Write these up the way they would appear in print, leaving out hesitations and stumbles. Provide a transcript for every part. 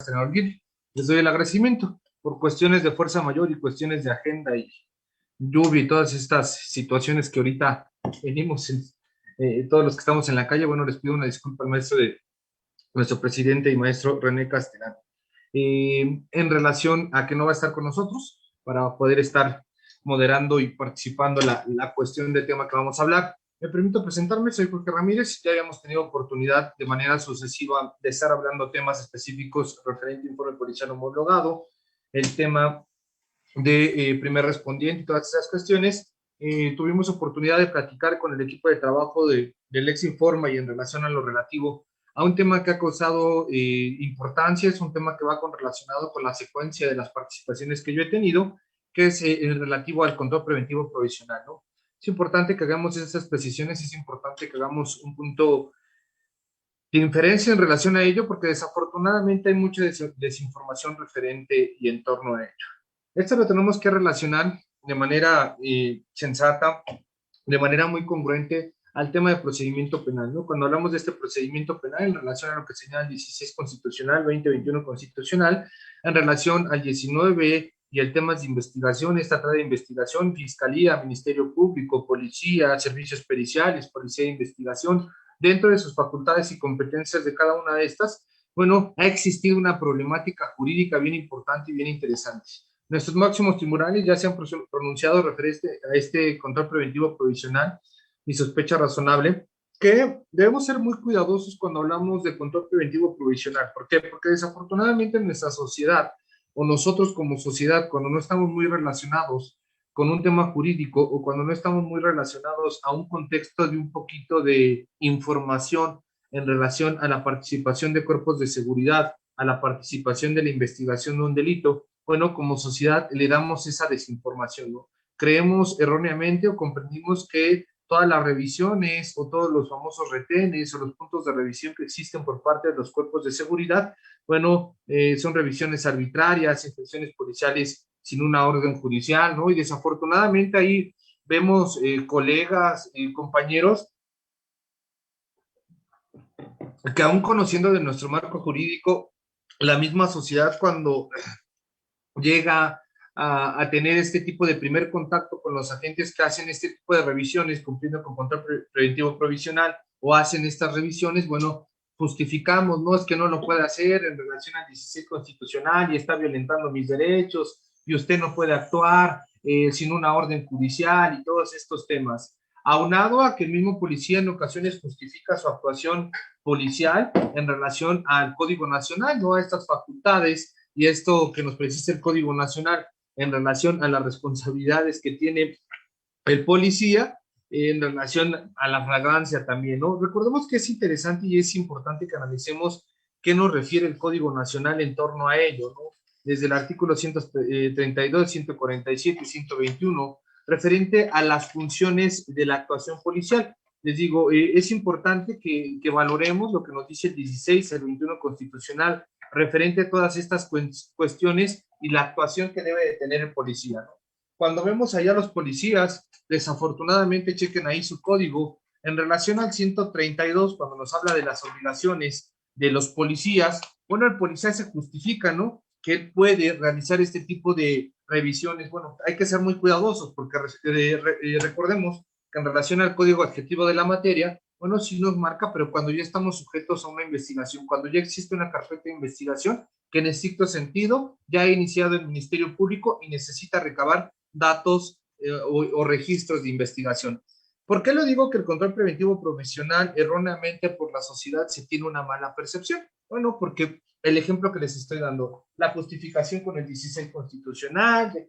Castellano Holguín. Les doy el agradecimiento por cuestiones de fuerza mayor y cuestiones de agenda y lluvia y todas estas situaciones que ahorita venimos todos los que estamos en la calle. Bueno, les pido una disculpa al maestro de nuestro presidente y maestro René Castellano. En relación a que no va a estar con nosotros para poder estar moderando y participando en la cuestión del tema que vamos a hablar. Me permito presentarme, soy Jorge Ramírez, ya habíamos tenido oportunidad de manera sucesiva de estar hablando temas específicos referente a informe policial homologado, el tema de primer respondiente y todas esas cuestiones. Tuvimos oportunidad de platicar con el equipo de trabajo del Ex Informa y en relación a lo relativo a un tema que ha causado importancia, es un tema que va relacionado con la secuencia de las participaciones que yo he tenido, que es el relativo al control preventivo provisional, ¿no? Es importante que hagamos esas precisiones, es importante que hagamos un punto de inferencia en relación a ello, porque desafortunadamente hay mucha desinformación referente y en torno a ello. Esto lo tenemos que relacionar de manera sensata, de manera muy congruente al tema de procedimiento penal, ¿no? Cuando hablamos de este procedimiento penal en relación a lo que señala el 16 constitucional, 2021 constitucional, en relación al 19 y el tema de investigación, esta trata de investigación, fiscalía, ministerio público, policía, servicios periciales, policía de investigación, dentro de sus facultades y competencias de cada una de estas, bueno, ha existido una problemática jurídica bien importante y bien interesante. Nuestros máximos tribunales ya se han pronunciado referente a este control preventivo provisional y sospecha razonable, que debemos ser muy cuidadosos cuando hablamos de control preventivo provisional. ¿Por qué? Porque desafortunadamente en nuestra sociedad, o nosotros como sociedad, cuando no estamos muy relacionados con un tema jurídico o cuando no estamos muy relacionados a un contexto de un poquito de información en relación a la participación de cuerpos de seguridad, a la participación de la investigación de un delito, bueno, como sociedad le damos esa desinformación, ¿no? Creemos erróneamente o comprendimos que todas las revisiones o todos los famosos retenes o los puntos de revisión que existen por parte de los cuerpos de seguridad, bueno, son revisiones arbitrarias, inspecciones policiales sin una orden judicial, ¿no? Y desafortunadamente ahí vemos colegas, compañeros, que aún conociendo de nuestro marco jurídico, la misma sociedad cuando llega a tener este tipo de primer contacto con los agentes que hacen este tipo de revisiones, cumpliendo con control preventivo provisional o hacen estas revisiones, bueno, justificamos, no es que no lo puede hacer en relación al 16 constitucional y está violentando mis derechos y usted no puede actuar sin una orden judicial y todos estos temas. Aunado a que el mismo policía en ocasiones justifica su actuación policial en relación al Código Nacional, ¿no? A estas facultades y esto que nos precisa el Código Nacional en relación a las responsabilidades que tiene el policía en relación a la flagrancia también, ¿no? Recordemos que es interesante y es importante que analicemos qué nos refiere el Código Nacional en torno a ello, ¿no? Desde el artículo 132, 147 y 121, referente a las funciones de la actuación policial. Les digo, es importante que valoremos lo que nos dice el 16, el 21 constitucional, referente a todas estas cuestiones y la actuación que debe de tener el policía, ¿no? Cuando vemos allá a los policías, desafortunadamente chequen ahí su código, en relación al 132, cuando nos habla de las obligaciones de los policías, bueno, el policía se justifica, ¿no? Que él puede realizar este tipo de revisiones. Bueno, hay que ser muy cuidadosos porque recordemos que en relación al código adjetivo de la materia, bueno, sí nos marca, pero cuando ya estamos sujetos a una investigación, cuando ya existe una carpeta de investigación que en estricto sentido ya ha iniciado el Ministerio Público y necesita recabar datos o registros de investigación. ¿Por qué lo digo que el control preventivo profesional erróneamente por la sociedad se tiene una mala percepción? Bueno, porque el ejemplo que les estoy dando, la justificación con el 16 constitucional, de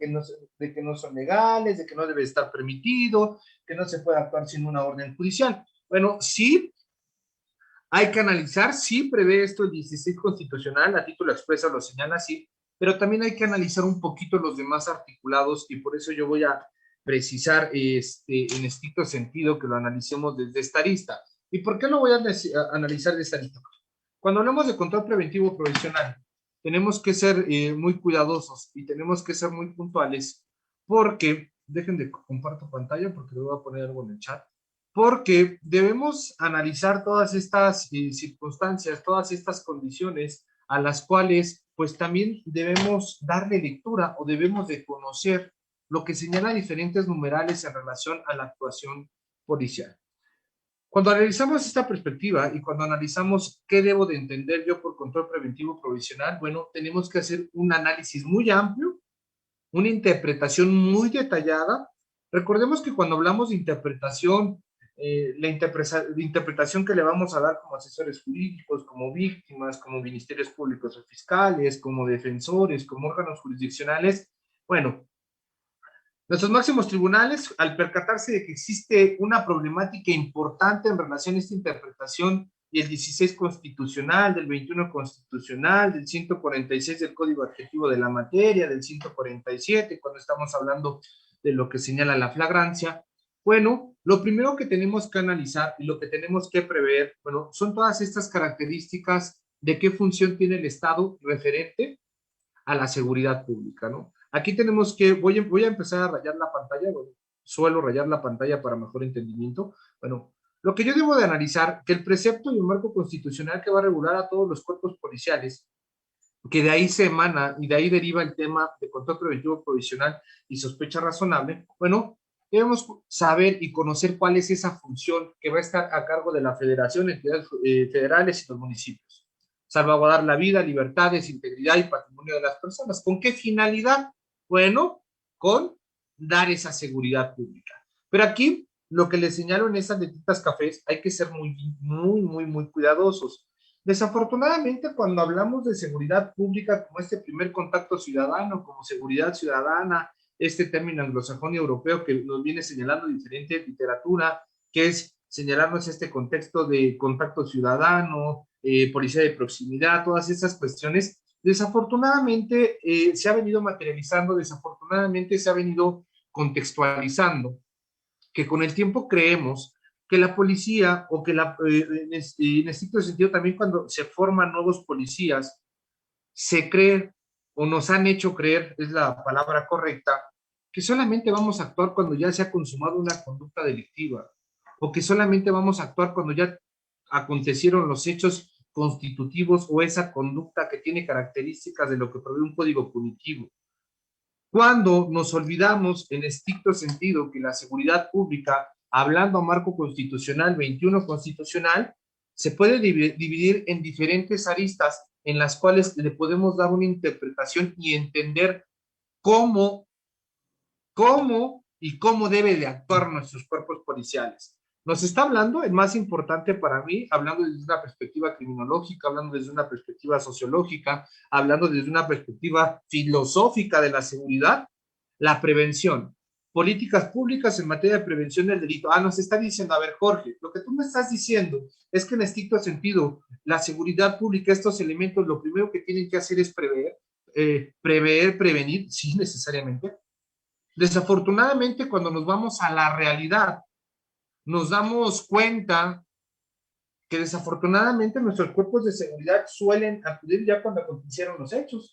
que no son legales, de que no debe estar permitido, que no se puede actuar sin una orden judicial. Bueno, sí, hay que analizar, sí prevé esto el 16 constitucional, a título expreso lo señala así, pero también hay que analizar un poquito los demás articulados y por eso yo voy a precisar en estricto sentido que lo analicemos desde esta arista. ¿Y por qué lo voy a analizar de esta arista? Cuando hablamos de control preventivo provisional, tenemos que ser muy cuidadosos y tenemos que ser muy puntuales porque, dejen de comparto pantalla porque le voy a poner algo en el chat, porque debemos analizar todas estas circunstancias, todas estas condiciones a las cuales pues también debemos darle lectura o debemos de conocer lo que señala diferentes numerales en relación a la actuación policial. Cuando analizamos esta perspectiva y cuando analizamos qué debo de entender yo por control preventivo provisional, bueno, tenemos que hacer un análisis muy amplio, una interpretación muy detallada. Recordemos que cuando hablamos de interpretación, la interpretación que le vamos a dar como asesores jurídicos, como víctimas, como ministerios públicos o fiscales, como defensores, como órganos jurisdiccionales, bueno, nuestros máximos tribunales, al percatarse de que existe una problemática importante en relación a esta interpretación y el 16 constitucional, del 21 constitucional, del 146 del Código Adjetivo de la materia, del 147, cuando estamos hablando de lo que señala la flagrancia, bueno, lo primero que tenemos que analizar y lo que tenemos que prever, bueno, son todas estas características de qué función tiene el Estado referente a la seguridad pública, ¿no? Aquí tenemos que, voy a empezar a rayar la pantalla, bueno, suelo rayar la pantalla para mejor entendimiento. Bueno, lo que yo debo de analizar, que el precepto y el marco constitucional que va a regular a todos los cuerpos policiales, que de ahí se emana y de ahí deriva el tema de control preventivo provisional y sospecha razonable, bueno, debemos saber y conocer cuál es esa función que va a estar a cargo de la federación, entidades federales y los municipios. Salvaguardar la vida, libertades, integridad y patrimonio de las personas. ¿Con qué finalidad? Bueno, con dar esa seguridad pública. Pero aquí, lo que les señalo en esas letritas cafés, hay que ser muy cuidadosos. Desafortunadamente, cuando hablamos de seguridad pública como este primer contacto ciudadano, como seguridad ciudadana, este término anglosajón y europeo que nos viene señalando diferente literatura, que es señalarnos este contexto de contacto ciudadano, policía de proximidad, todas esas cuestiones, desafortunadamente se ha venido materializando, desafortunadamente se ha venido contextualizando, que con el tiempo creemos que la policía o que en estricto sentido también cuando se forman nuevos policías, se cree o nos han hecho creer, es la palabra correcta, que solamente vamos a actuar cuando ya se ha consumado una conducta delictiva o que solamente vamos a actuar cuando ya acontecieron los hechos constitutivos o esa conducta que tiene características de lo que prevé un código punitivo. Cuando nos olvidamos en estricto sentido que la seguridad pública, hablando a marco constitucional, 21 constitucional, se puede dividir en diferentes aristas en las cuales le podemos dar una interpretación y entender cómo, cómo debe de actuar nuestros cuerpos policiales. Nos está hablando, el más importante para mí, hablando desde una perspectiva criminológica, hablando desde una perspectiva sociológica, hablando desde una perspectiva filosófica de la seguridad, la prevención. Políticas públicas en materia de prevención del delito. Nos está diciendo, a ver, Jorge, lo que tú me estás diciendo es que en estricto sentido, la seguridad pública, estos elementos, lo primero que tienen que hacer es prevenir, sí, necesariamente. Desafortunadamente, cuando nos vamos a la realidad, nos damos cuenta que desafortunadamente nuestros cuerpos de seguridad suelen acudir ya cuando acontecieron los hechos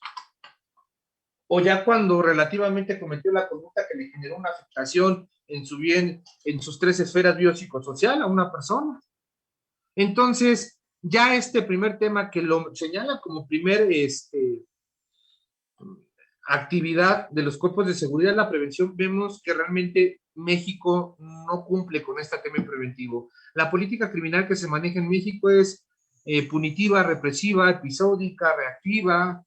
o ya cuando relativamente cometió la conducta que le generó una afectación en su bien, en sus tres esferas biopsicosocial a una persona. Entonces, ya este primer tema que lo señala como primer actividad de los cuerpos de seguridad, la prevención, vemos que realmente México no cumple con este tema preventivo. La política criminal que se maneja en México es punitiva, represiva, episódica, reactiva,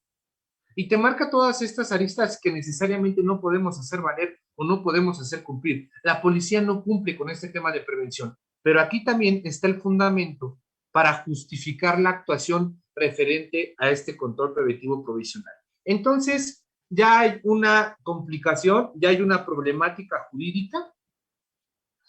y te marca todas estas aristas que necesariamente no podemos hacer valer o no podemos hacer cumplir. La policía no cumple con este tema de prevención, pero aquí también está el fundamento para justificar la actuación referente a este control preventivo provisional. Entonces, ya hay una complicación, ya hay una problemática jurídica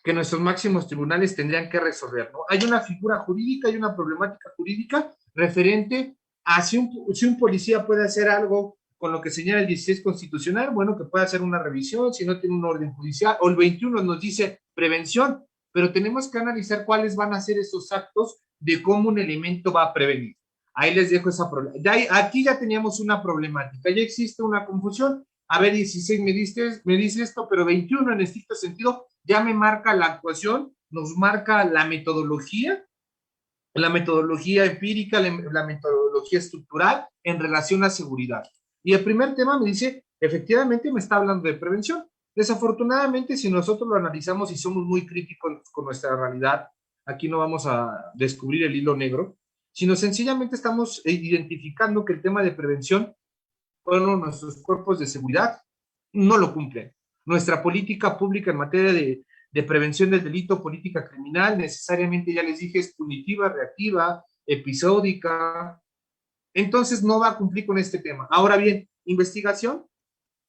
que nuestros máximos tribunales tendrían que resolver, ¿no? Hay una figura jurídica, hay una problemática jurídica referente a si un policía puede hacer algo con lo que señala el 16 constitucional, bueno, que puede hacer una revisión, si no tiene un orden judicial, o el 21 nos dice prevención, pero tenemos que analizar cuáles van a ser esos actos de cómo un elemento va a prevenir. Ahí les dejo esa problemática. Aquí ya teníamos una problemática, ya existe una confusión. A ver, 16 me dice esto, pero 21 en estricto sentido ya me marca la actuación, nos marca la metodología empírica, la metodología metodología estructural en relación a seguridad. Y el primer tema me dice, efectivamente me está hablando de prevención. Desafortunadamente, si nosotros lo analizamos y somos muy críticos con nuestra realidad, aquí no vamos a descubrir el hilo negro, sino sencillamente estamos identificando que el tema de prevención, bueno, nuestros cuerpos de seguridad no lo cumplen. Nuestra política pública en materia de prevención del delito, política criminal, necesariamente, ya les dije, es punitiva, reactiva, episódica, entonces no va a cumplir con este tema. Ahora bien, investigación,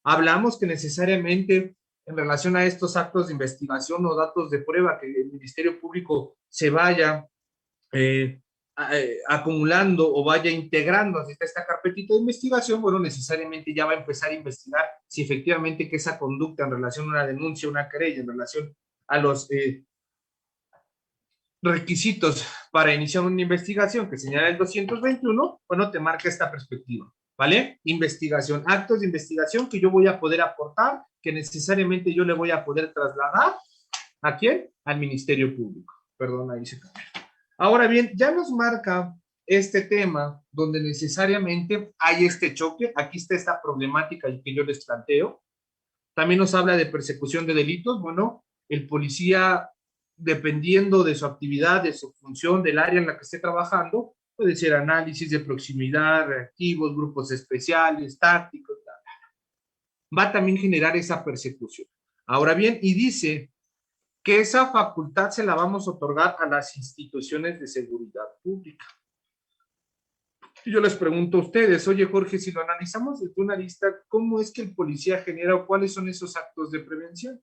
hablamos que necesariamente en relación a estos actos de investigación o datos de prueba que el Ministerio Público se vaya acumulando o vaya integrando hacia esta carpetita de investigación, bueno, necesariamente ya va a empezar a investigar si efectivamente que esa conducta en relación a una denuncia, una querella, en relación a los requisitos para iniciar una investigación que señala el 221, bueno, te marca esta perspectiva, ¿vale? Investigación, actos de investigación que yo voy a poder aportar, que necesariamente yo le voy a poder trasladar, ¿a quién? Al Ministerio Público. Perdón, ahí se cambió. Ahora bien, ya nos marca este tema donde necesariamente hay este choque, aquí está esta problemática que yo les planteo. También nos habla de persecución de delitos, bueno, el policía, dependiendo de su actividad, de su función, del área en la que esté trabajando, puede ser análisis de proximidad, reactivos, grupos especiales, tácticos, va a también generar esa persecución. Ahora bien, y dice que esa facultad se la vamos a otorgar a las instituciones de seguridad pública. Y yo les pregunto a ustedes, oye Jorge, si lo analizamos desde una lista, ¿cómo es que el policía genera o cuáles son esos actos de prevención?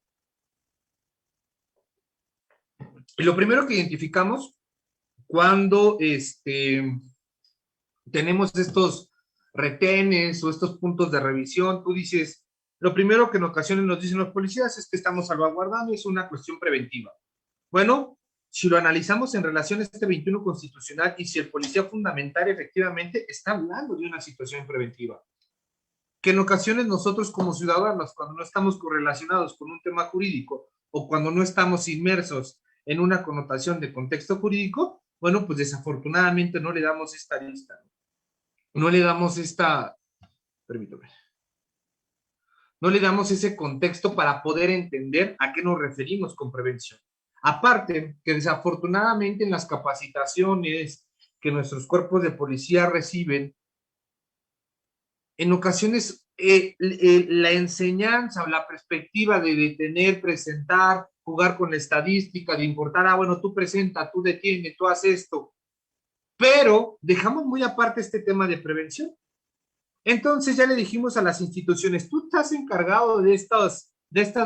Y lo primero que identificamos cuando tenemos estos retenes o estos puntos de revisión, tú dices, lo primero que en ocasiones nos dicen los policías es que estamos salvaguardando, es una cuestión preventiva. Bueno, si lo analizamos en relación a este 21 constitucional y si el policía fundamental efectivamente está hablando de una situación preventiva, que en ocasiones nosotros como ciudadanos, cuando no estamos correlacionados con un tema jurídico o cuando no estamos inmersos en una connotación de contexto jurídico, bueno, pues desafortunadamente no le damos esta lista, no le damos esta, permítame, no le damos ese contexto para poder entender a qué nos referimos con prevención. Aparte, que desafortunadamente en las capacitaciones que nuestros cuerpos de policía reciben, en ocasiones la enseñanza o la perspectiva de detener, presentar, jugar con la estadística, de importar, bueno, tú presenta, tú detiene, tú haces esto, pero dejamos muy aparte este tema de prevención. Entonces ya le dijimos a las instituciones, tú estás encargado de estas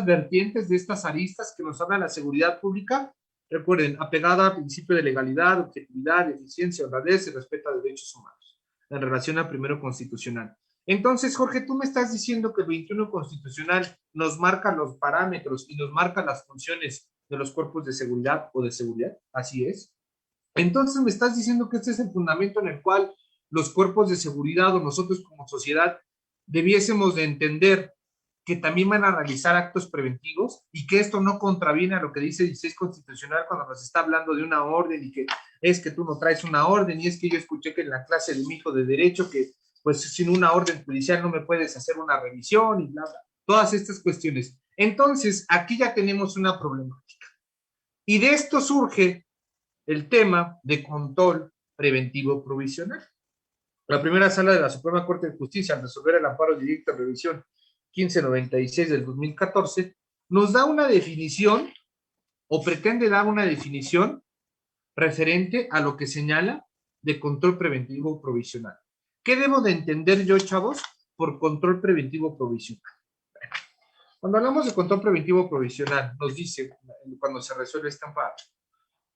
vertientes, de estas aristas que nos hablan de la seguridad pública, recuerden, apegada al principio de legalidad, objetividad, eficiencia, honradez y respeto a derechos humanos, en relación al primero constitucional. Entonces, Jorge, tú me estás diciendo que el 21 constitucional nos marca los parámetros y nos marca las funciones de los cuerpos de seguridad o de seguridad, así es. Entonces me estás diciendo que este es el fundamento en el cual los cuerpos de seguridad o nosotros como sociedad debiésemos de entender que también van a realizar actos preventivos y que esto no contraviene a lo que dice el 16 constitucional cuando nos está hablando de una orden y que es que tú no traes una orden y es que yo escuché que en la clase de mi hijo de derecho que pues sin una orden judicial no me puedes hacer una revisión y bla, bla, todas estas cuestiones. Entonces, aquí ya tenemos una problemática. Y de esto surge el tema de control preventivo provisional. La primera sala de la Suprema Corte de Justicia, al resolver el amparo directo de revisión 1596 del 2014, nos da una definición o pretende dar una definición referente a lo que señala de control preventivo provisional. ¿Qué debo de entender yo, chavos, por control preventivo provisional? Cuando hablamos de control preventivo provisional, nos dice, cuando se resuelve este amparo,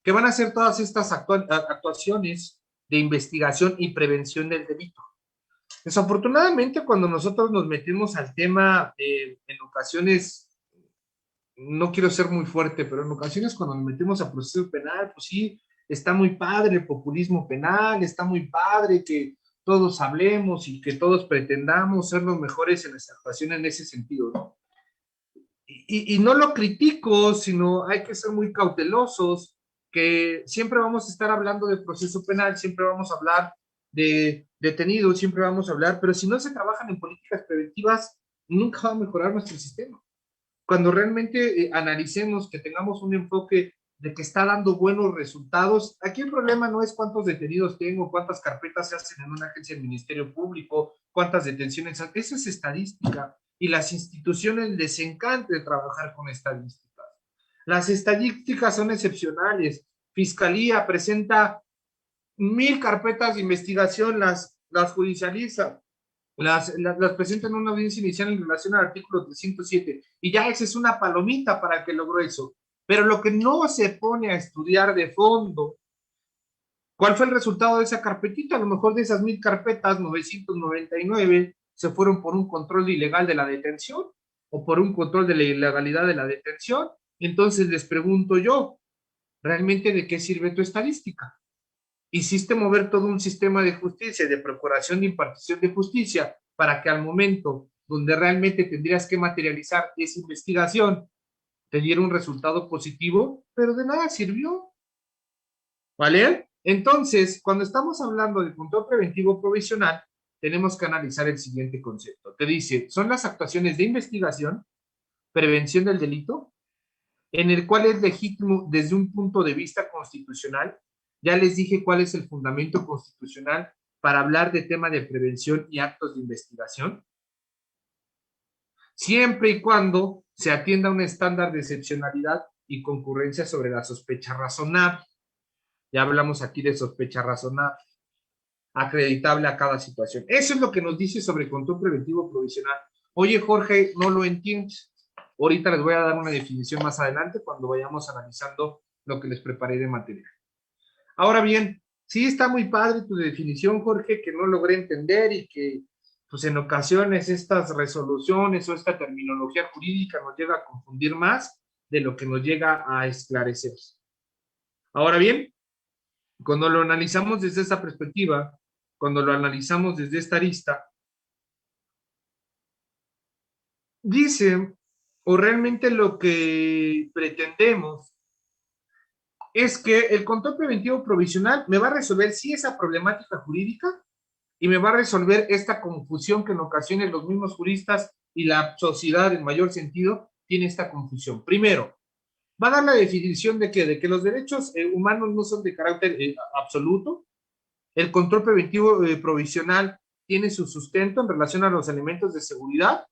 que van a hacer todas estas actuaciones de investigación y prevención del delito. Desafortunadamente, cuando nosotros nos metimos al tema, en ocasiones, no quiero ser muy fuerte, pero en ocasiones cuando nos metimos a proceso penal, pues sí, está muy padre el populismo penal, está muy padre que todos hablemos y que todos pretendamos ser los mejores en nuestra actuación en ese sentido, ¿no? Y no lo critico, sino hay que ser muy cautelosos, que siempre vamos a estar hablando de proceso penal, siempre vamos a hablar de detenidos, siempre vamos a hablar, pero si no se trabajan en políticas preventivas, nunca va a mejorar nuestro sistema. Cuando realmente analicemos, que tengamos un enfoque de que está dando buenos resultados, aquí el problema no es cuántos detenidos tengo, cuántas carpetas se hacen en una agencia del Ministerio Público, cuántas detenciones, eso es estadística, y las instituciones les encanta trabajar con estadísticas. Las estadísticas son excepcionales. Fiscalía presenta 1000 carpetas de investigación, las judicializa, las presenta en una audiencia inicial en relación al artículo 307, y ya esa es una palomita para el que logró eso. Pero lo que no se pone a estudiar de fondo, ¿cuál fue el resultado de esa carpetita? A lo mejor de esas 1000 carpetas, 999 se fueron por un control ilegal de la detención o por un control de la ilegalidad de la detención. Entonces les pregunto yo, ¿realmente de qué sirve tu estadística? Hiciste mover todo un sistema de justicia, de procuración, de impartición de justicia, para que al momento donde realmente tendrías que materializar esa investigación, te diera un resultado positivo, pero de nada sirvió, ¿vale? Entonces, cuando estamos hablando de control preventivo provisional, tenemos que analizar el siguiente concepto. Te dice, son las actuaciones de investigación, prevención del delito, en el cual es legítimo desde un punto de vista constitucional. Ya les dije cuál es el fundamento constitucional para hablar de tema de prevención y actos de investigación, siempre y cuando se atienda a un estándar de excepcionalidad y concurrencia sobre la sospecha razonable. Ya hablamos aquí de sospecha razonable, acreditable a cada situación. Eso es lo que nos dice sobre control preventivo provisional. Oye, Jorge, no lo entiendes. Ahorita les voy a dar una definición más adelante cuando vayamos analizando lo que les preparé de material. Ahora bien, sí está muy padre tu definición, Jorge, que no logré entender y que pues en ocasiones estas resoluciones o esta terminología jurídica nos llega a confundir más de lo que nos llega a esclarecer. Ahora bien, cuando lo analizamos desde esta perspectiva, cuando lo analizamos desde esta arista, dice, o realmente lo que pretendemos es que el control preventivo provisional me va a resolver sí esa problemática jurídica y me va a resolver esta confusión que en ocasiones los mismos juristas y la sociedad en mayor sentido tiene esta confusión. Primero, va a dar la definición de que los derechos humanos no son de carácter absoluto. El control preventivo provisional tiene su sustento en relación a los elementos de seguridad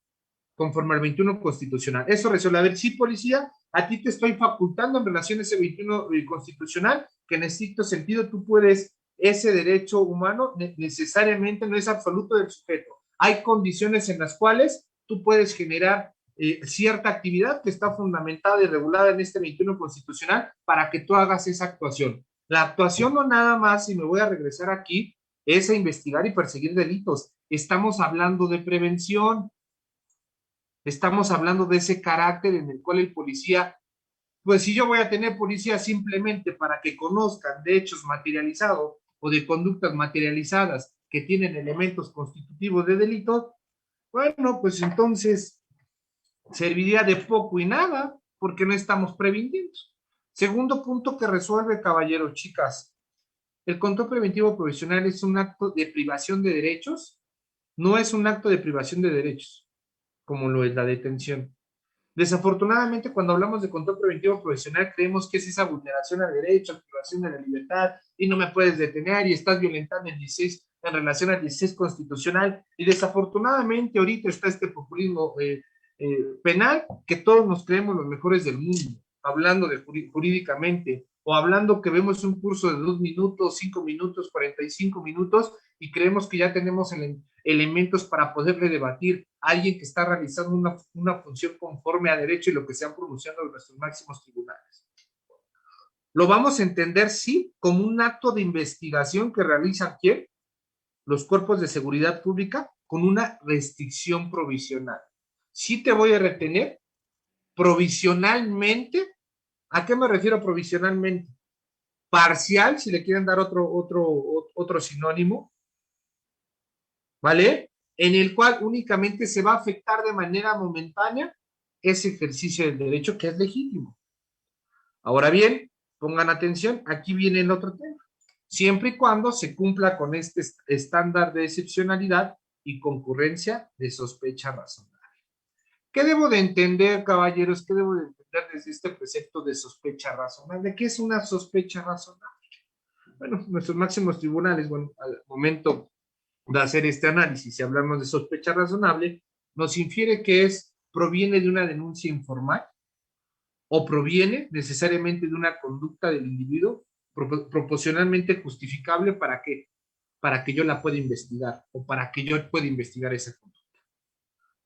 conforme al 21 constitucional. Eso resuelve. A ver, sí, policía, a ti te estoy facultando en relación a ese 21 constitucional, que en estricto sentido tú puedes, ese derecho humano necesariamente no es absoluto del sujeto. Hay condiciones en las cuales tú puedes generar cierta actividad que está fundamentada y regulada en este 21 constitucional para que tú hagas esa actuación. La actuación no nada más, y me voy a regresar aquí, es a investigar y perseguir delitos. Estamos hablando de prevención. Estamos hablando de ese carácter en el cual el policía, pues si yo voy a tener policía simplemente para que conozcan de hechos materializados o de conductas materializadas que tienen elementos constitutivos de delito, bueno, pues entonces serviría de poco y nada, porque no estamos previniendo. Segundo punto que resuelve, caballeros, chicas, el control preventivo provisional es un acto de privación de derechos, no es un acto de privación de derechos, como lo es la detención. Desafortunadamente, cuando hablamos de control preventivo provisional, creemos que es esa vulneración al derecho, privación de la libertad, y no me puedes detener, y estás violentando el 16 en relación al 16 constitucional, y desafortunadamente ahorita está este populismo penal, que todos nos creemos los mejores del mundo, hablando de jurídicamente, o hablando que vemos un curso de 2 minutos, 5 minutos, 45 minutos, y creemos que ya tenemos elementos para poderle debatir a alguien que está realizando una función conforme a derecho y lo que se han pronunciado en nuestros máximos tribunales. Lo vamos a entender, sí, como un acto de investigación que realizan ¿quién? Los cuerpos de seguridad pública con una restricción provisional. Sí te voy a retener provisionalmente. ¿A qué me refiero provisionalmente? Parcial, si le quieren dar otro sinónimo, ¿vale? En el cual únicamente se va a afectar de manera momentánea ese ejercicio del derecho que es legítimo. Ahora bien, pongan atención, aquí viene el otro tema. siempre y cuando se cumpla con este estándar de excepcionalidad y concurrencia de sospecha razonable. ¿Qué debo de entender, caballeros? ¿Qué debo de entender desde este precepto de sospecha razonable? ¿Qué es una sospecha razonable? Bueno, nuestros máximos tribunales, bueno, al momento de hacer este análisis, si hablamos de sospecha razonable, nos infiere que proviene de una denuncia informal o proviene necesariamente de una conducta del individuo proporcionalmente justificable para que yo la pueda investigar o para que yo pueda investigar esa conducta.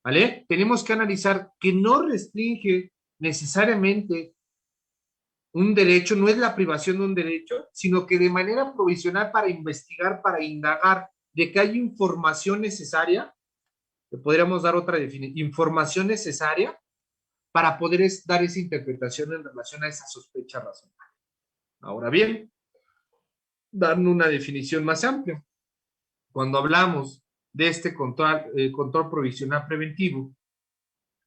¿Vale? Tenemos que analizar que no restringe necesariamente un derecho, no es la privación de un derecho, sino que de manera provisional para investigar, para indagar, de que hay información necesaria, le podríamos dar otra definición, información necesaria para poder dar esa interpretación en relación a esa sospecha razonable. Ahora bien, dando una definición más amplia, cuando hablamos de este control provisional preventivo,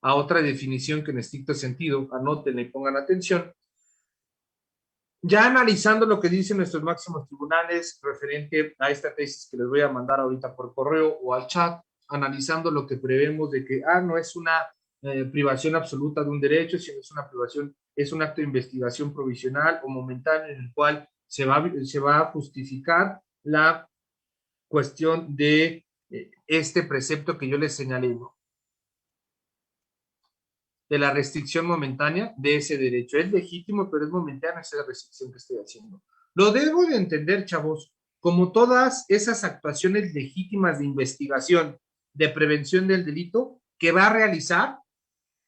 a otra definición que en estricto sentido, anótenla y pongan atención, ya analizando lo que dicen nuestros máximos tribunales referente a esta tesis que les voy a mandar ahorita por correo o al chat, analizando lo que prevemos de que, no es una privación absoluta de un derecho, sino es una privación, es un acto de investigación provisional o momentáneo en el cual se va a justificar la cuestión de este precepto que yo les señalé, ¿no? De la restricción momentánea de ese derecho. Es legítimo, pero es momentánea esa restricción que estoy haciendo. Lo debo de entender, chavos, como todas esas actuaciones legítimas de investigación, de prevención del delito, que va a realizar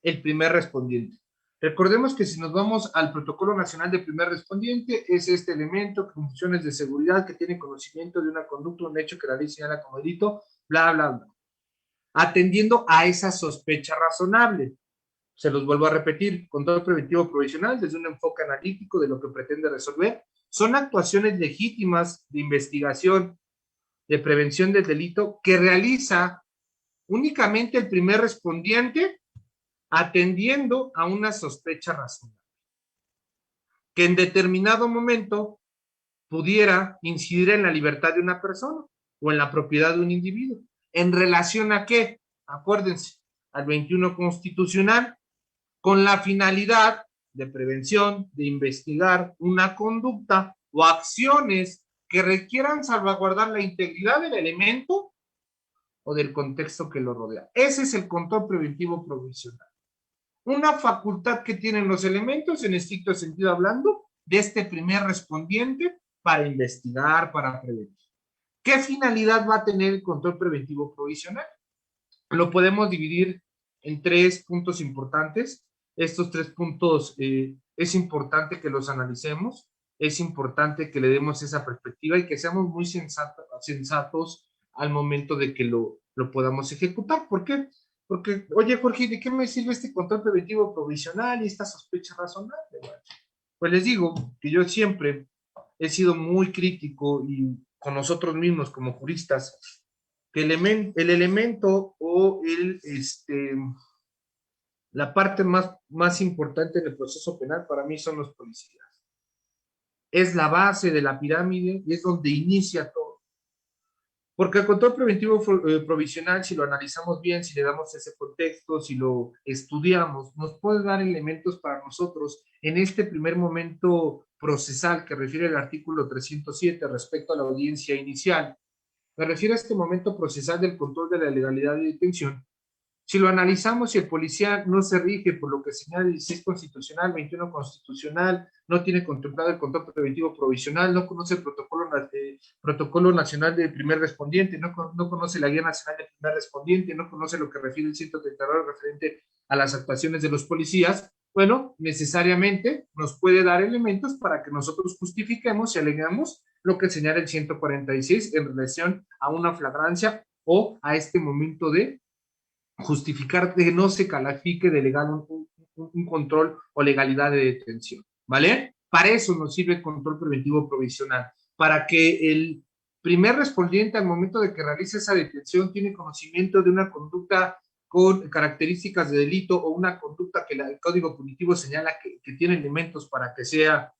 el primer respondiente. Recordemos que si nos vamos al Protocolo Nacional de Primer Respondiente, es este elemento con funciones de seguridad que tiene conocimiento de una conducta, un hecho que la ley señala como delito, bla, bla, bla. Atendiendo a esa sospecha razonable. Se los vuelvo a repetir, control preventivo provisional desde un enfoque analítico de lo que pretende resolver. Son actuaciones legítimas de investigación, de prevención del delito que realiza únicamente el primer respondiente atendiendo a una sospecha razonable, que en determinado momento pudiera incidir en la libertad de una persona o en la propiedad de un individuo. ¿En relación a qué? Acuérdense, al 21 constitucional, con la finalidad de prevención, de investigar una conducta o acciones que requieran salvaguardar la integridad del elemento o del contexto que lo rodea. Ese es el control preventivo provisional. Una facultad que tienen los elementos, en estricto sentido hablando, de este primer respondiente para investigar, para prevenir. ¿Qué finalidad va a tener el control preventivo provisional? Lo podemos dividir en 3 puntos importantes. Estos 3 puntos es importante que los analicemos, es importante que le demos esa perspectiva y que seamos muy sensatos al momento de que lo podamos ejecutar. ¿Por qué? Porque, oye, Jorge, ¿de qué me sirve este control preventivo provisional y esta sospecha razonable? Pues les digo que yo siempre he sido muy crítico y con nosotros mismos como juristas, que el elemento o la parte más importante del proceso penal para mí son los policías. Es la base de la pirámide y es donde inicia todo. Porque el control preventivo provisional, si lo analizamos bien, si le damos ese contexto, si lo estudiamos, nos puede dar elementos para nosotros en este primer momento procesal que refiere el artículo 307 respecto a la audiencia inicial. Me refiero a este momento procesal del control de la legalidad de detención. Si lo analizamos, si el policía no se rige por lo que señala el 16 constitucional, 21 constitucional, no tiene contemplado el control preventivo provisional, no conoce el protocolo nacional del primer respondiente, no conoce la guía nacional del primer respondiente, no conoce lo que refiere el 132 referente a las actuaciones de los policías, bueno, necesariamente nos puede dar elementos para que nosotros justifiquemos y alegamos lo que señala el 146 en relación a una flagrancia o a este momento de justificar que no se califique de legal un control o legalidad de detención, ¿vale? Para eso nos sirve el control preventivo provisional, para que el primer respondiente al momento de que realice esa detención tiene conocimiento de una conducta con características de delito o una conducta que el Código Punitivo señala que tiene elementos para que sea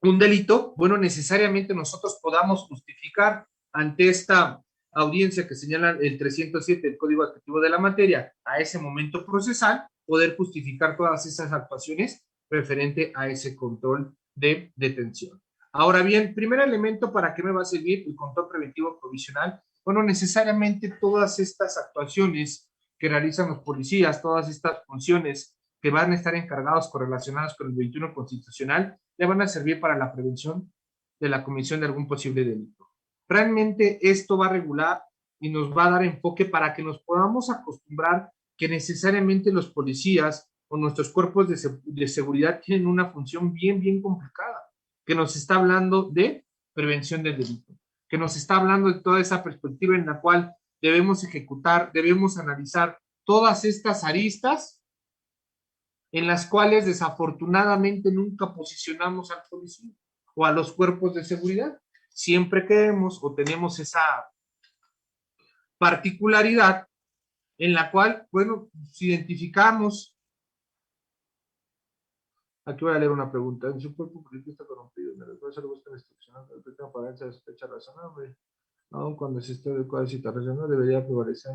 un delito, bueno, necesariamente nosotros podamos justificar ante esta audiencia que señala el 307 del Código Adjetivo de la Materia, a ese momento procesal, poder justificar todas esas actuaciones referente a ese control de detención. Ahora bien, primer elemento, ¿para qué me va a servir el control preventivo provisional? Bueno, necesariamente todas estas actuaciones que realizan los policías, todas estas funciones que van a estar encargados correlacionados con el 21 constitucional, le van a servir para la prevención de la comisión de algún posible delito. Realmente esto va a regular y nos va a dar enfoque para que nos podamos acostumbrar que necesariamente los policías o nuestros cuerpos de seguridad tienen una función bien complicada, que nos está hablando de prevención del delito, que nos está hablando de toda esa perspectiva en la cual debemos ejecutar, debemos analizar todas estas aristas en las cuales desafortunadamente nunca posicionamos al policía o a los cuerpos de seguridad. Siempre queremos o tenemos esa particularidad en la cual, bueno, si identificamos, aquí voy a leer una pregunta, en su cuerpo político está corrompido, me recuerda la búsqueda institucional de apariencia de sospecha razonable, aun cuando existe adecuada situación, no debería prevalecer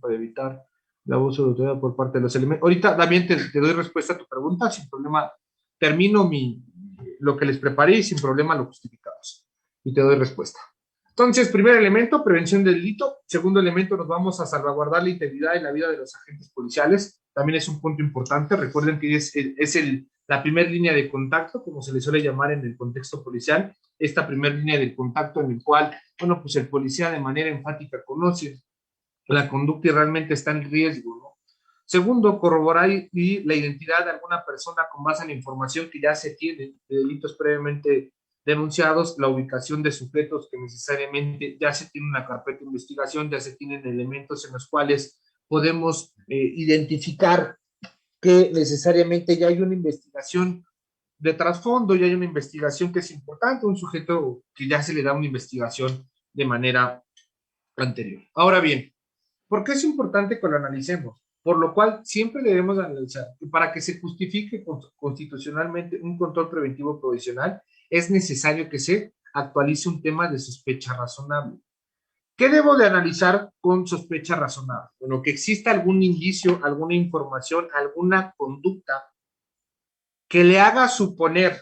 para evitar el abuso de autoridad por parte de los elementos. Ahorita también te doy respuesta a tu pregunta, sin problema, termino lo que les preparé y sin problema lo justificamos. Y te doy respuesta. Entonces, primer elemento, prevención del delito. Segundo elemento, nos vamos a salvaguardar la integridad y la vida de los agentes policiales. También es un punto importante. Recuerden que es la primera línea de contacto, como se le suele llamar en el contexto policial, esta primera línea de contacto en el cual, bueno, pues el policía de manera enfática conoce la conducta y realmente está en riesgo, ¿no? Segundo, corroborar la identidad de alguna persona con base en la información que ya se tiene de delitos previamente denunciados, la ubicación de sujetos que necesariamente ya se tiene una carpeta de investigación, ya se tienen elementos en los cuales podemos identificar que necesariamente ya hay una investigación de trasfondo, ya hay una investigación que es importante, un sujeto que ya se le da una investigación de manera anterior. Ahora bien, ¿por qué es importante que lo analicemos? Por lo cual siempre debemos analizar que para que se justifique constitucionalmente un control preventivo provisional es necesario que se actualice un tema de sospecha razonable. ¿Qué debo de analizar con sospecha razonable? Bueno, que exista algún indicio, alguna información, alguna conducta que le haga suponer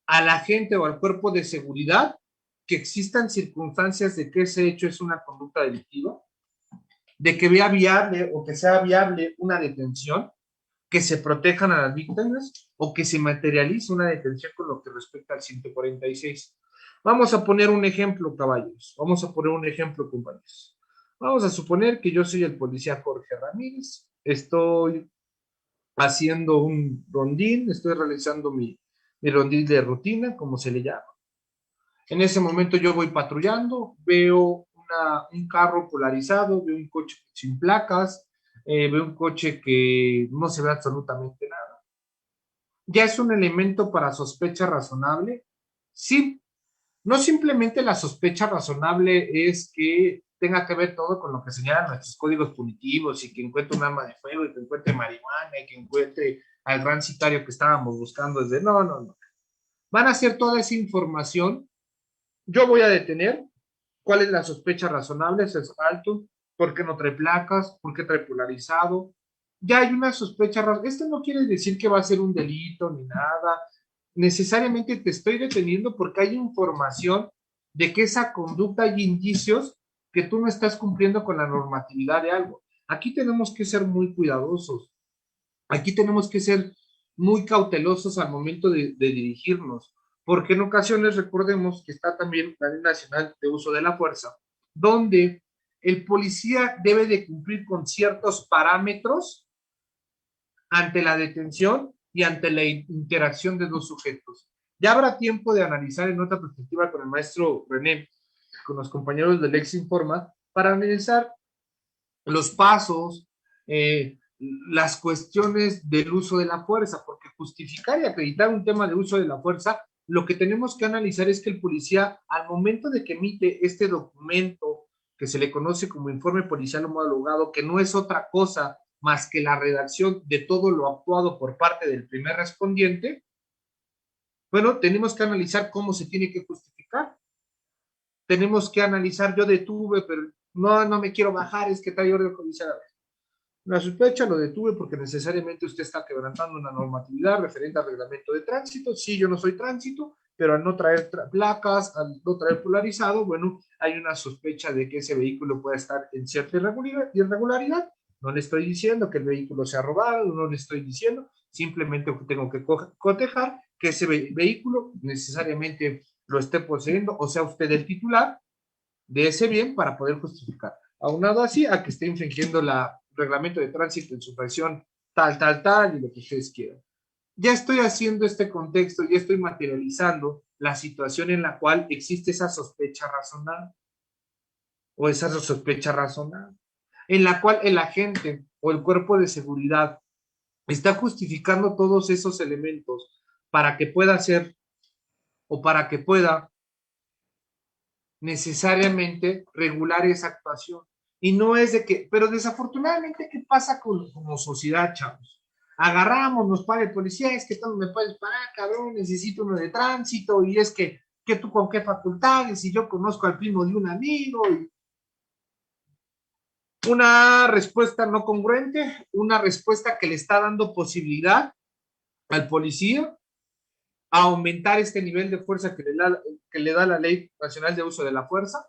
a la gente o al cuerpo de seguridad que existan circunstancias de que ese hecho es una conducta delictiva, de que vea viable o que sea viable una detención, que se protejan a las víctimas o que se materialice una detención con lo que respecta al 146. Vamos a poner un ejemplo, caballos. Vamos a poner un ejemplo, compañeros. Vamos a suponer que yo soy el policía Jorge Ramírez. Estoy haciendo un rondín, estoy realizando mi rondín de rutina, como se le llama. En ese momento yo voy patrullando, veo un carro polarizado, veo un coche sin placas, veo un coche que no se ve absolutamente nada. ¿Ya es un elemento para sospecha razonable? Sí. No simplemente la sospecha razonable es que tenga que ver todo con lo que señalan nuestros códigos punitivos y que encuentre un arma de fuego y que encuentre marihuana y que encuentre al gran sicario que estábamos buscando desde... No. Van a ser toda esa información. Yo voy a detener cuál es la sospecha razonable, es alto, por qué no trae placas, por qué trae polarizado. Ya hay una sospecha razonable. Esto no quiere decir que va a ser un delito ni nada. Necesariamente te estoy deteniendo porque hay información de que esa conducta hay indicios que tú no estás cumpliendo con la normatividad de algo. Aquí tenemos que ser muy cuidadosos. Aquí tenemos que ser muy cautelosos al momento de dirigirnos, porque en ocasiones recordemos que está también la Ley Nacional de Uso de la Fuerza, donde el policía debe de cumplir con ciertos parámetros ante la detención y ante la interacción de dos sujetos. Ya habrá tiempo de analizar en otra perspectiva con el maestro René, con los compañeros del Ex Informa, para analizar los pasos, las cuestiones del uso de la fuerza, porque justificar y acreditar un tema de uso de la fuerza, lo que tenemos que analizar es que el policía, al momento de que emite este documento que se le conoce como informe policial homologado, que no es otra cosa más que la redacción de todo lo actuado por parte del primer respondiente, bueno, tenemos que analizar cómo se tiene que justificar. Tenemos que analizar, yo detuve, pero no me quiero bajar, es que trae orden judicial. La sospecha lo detuve porque necesariamente usted está quebrantando una normatividad referente al reglamento de tránsito. Sí, yo no soy tránsito, pero al no traer placas, al no traer polarizado, bueno, hay una sospecha de que ese vehículo pueda estar en cierta irregularidad. No le estoy diciendo que el vehículo sea robado, no le estoy diciendo, simplemente tengo que cotejar que ese vehículo necesariamente lo esté poseyendo, o sea, usted el titular de ese bien para poder justificar. Aunado así a que esté infringiendo el reglamento de tránsito en su versión tal, y lo que ustedes quieran. Ya estoy haciendo este contexto, ya estoy materializando la situación en la cual existe esa sospecha razonable o esa sospecha razonable, en la cual el agente o el cuerpo de seguridad está justificando todos esos elementos para que pueda hacer o para que pueda necesariamente regular esa actuación. Y no es de que, pero desafortunadamente, ¿qué pasa como sociedad, chavos? Agarramos, nos para el policía, es que tú me puedes parar, cabrón, necesito uno de tránsito, y es que tú con qué facultades, y yo conozco al primo de un amigo, y una respuesta no congruente, una respuesta que le está dando posibilidad al policía a aumentar este nivel de fuerza que le da la Ley Nacional de Uso de la Fuerza.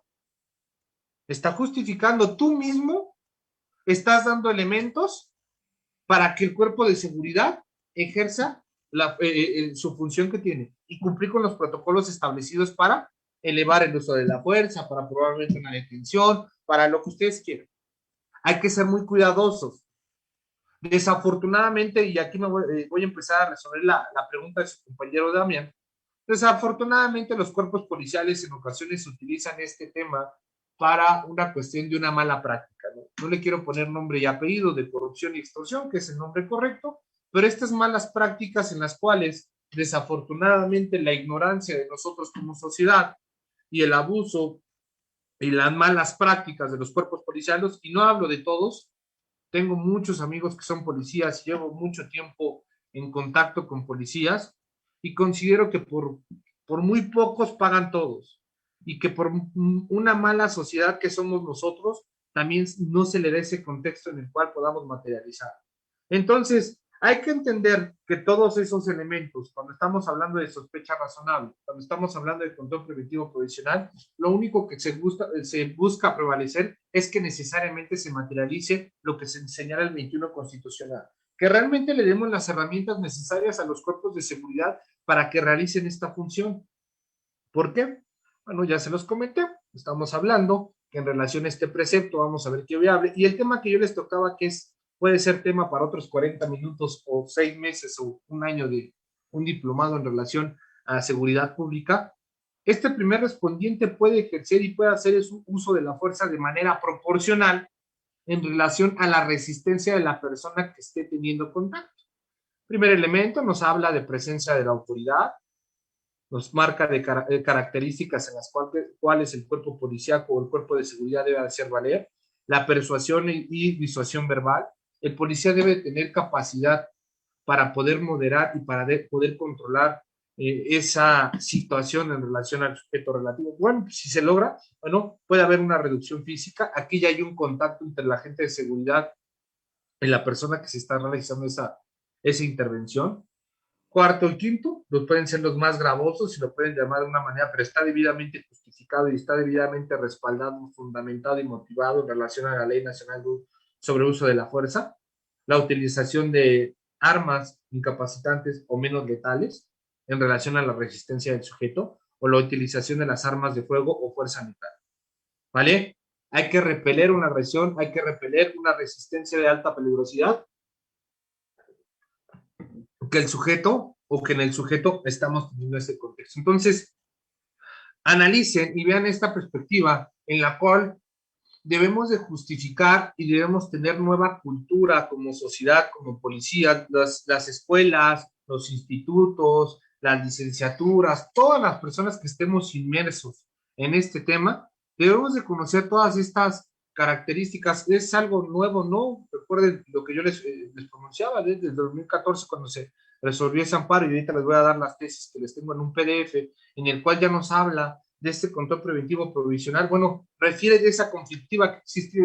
Está justificando tú mismo, estás dando elementos para que el cuerpo de seguridad ejerza su función que tiene y cumplir con los protocolos establecidos para elevar el uso de la fuerza, para probablemente una detención, para lo que ustedes quieran. Hay que ser muy cuidadosos. Desafortunadamente, y aquí voy a empezar a resolver la pregunta de su compañero Damián, desafortunadamente los cuerpos policiales en ocasiones utilizan este tema para una cuestión de una mala práctica. No le quiero poner nombre y apellido de corrupción y extorsión, que es el nombre correcto, pero estas malas prácticas en las cuales desafortunadamente la ignorancia de nosotros como sociedad y el abuso y las malas prácticas de los cuerpos policiales, y no hablo de todos, tengo muchos amigos que son policías, llevo mucho tiempo en contacto con policías y considero que por muy pocos pagan todos y que por una mala sociedad que somos nosotros, también no se le da ese contexto en el cual podamos materializar. Entonces, hay que entender que todos esos elementos, cuando estamos hablando de sospecha razonable, cuando estamos hablando de control preventivo provisional, lo único que se busca prevalecer es que necesariamente se materialice lo que se señala el 21 constitucional, que realmente le demos las herramientas necesarias a los cuerpos de seguridad para que realicen esta función. ¿Por qué? Bueno, ya se los comenté, estamos hablando que en relación a este precepto, vamos a ver qué viable, y el tema que yo les tocaba, que puede ser tema para otros 40 minutos o 6 meses o un año de un diplomado en relación a seguridad pública, este primer respondiente puede ejercer y puede hacer uso de la fuerza de manera proporcional en relación a la resistencia de la persona que esté teniendo contacto. Primer elemento nos habla de presencia de la autoridad, nos marca de características en las cuales el cuerpo policíaco o el cuerpo de seguridad debe hacer valer, la persuasión y disuasión verbal. El policía debe tener capacidad para poder moderar y para poder controlar esa situación en relación al sujeto relativo. Bueno, pues, si se logra, bueno, puede haber una reducción física. Aquí ya hay un contacto entre la agente de seguridad y la persona que se está realizando esa intervención. Cuarto y quinto, los pueden ser los más gravosos, si lo pueden llamar de una manera, pero está debidamente justificado y está debidamente respaldado, fundamentado y motivado en relación a la Ley Nacional sobre Uso de la Fuerza, la utilización de armas incapacitantes o menos letales en relación a la resistencia del sujeto, o la utilización de las armas de fuego o fuerza letal. ¿Vale? Hay que repeler una agresión, hay que repeler una resistencia de alta peligrosidad, que el sujeto o que en el sujeto estamos teniendo ese contexto. Entonces, analicen y vean esta perspectiva en la cual debemos de justificar y debemos tener nueva cultura como sociedad, como policía, las escuelas, los institutos, las licenciaturas, todas las personas que estemos inmersos en este tema, debemos de conocer todas estas características. Es algo nuevo, ¿no? Recuerden lo que yo les pronunciaba desde el 2014 cuando se resolvió ese amparo, y ahorita les voy a dar las tesis que les tengo en un PDF, en el cual ya nos habla de este control preventivo provisional. Bueno, refiere de esa conflictiva que existe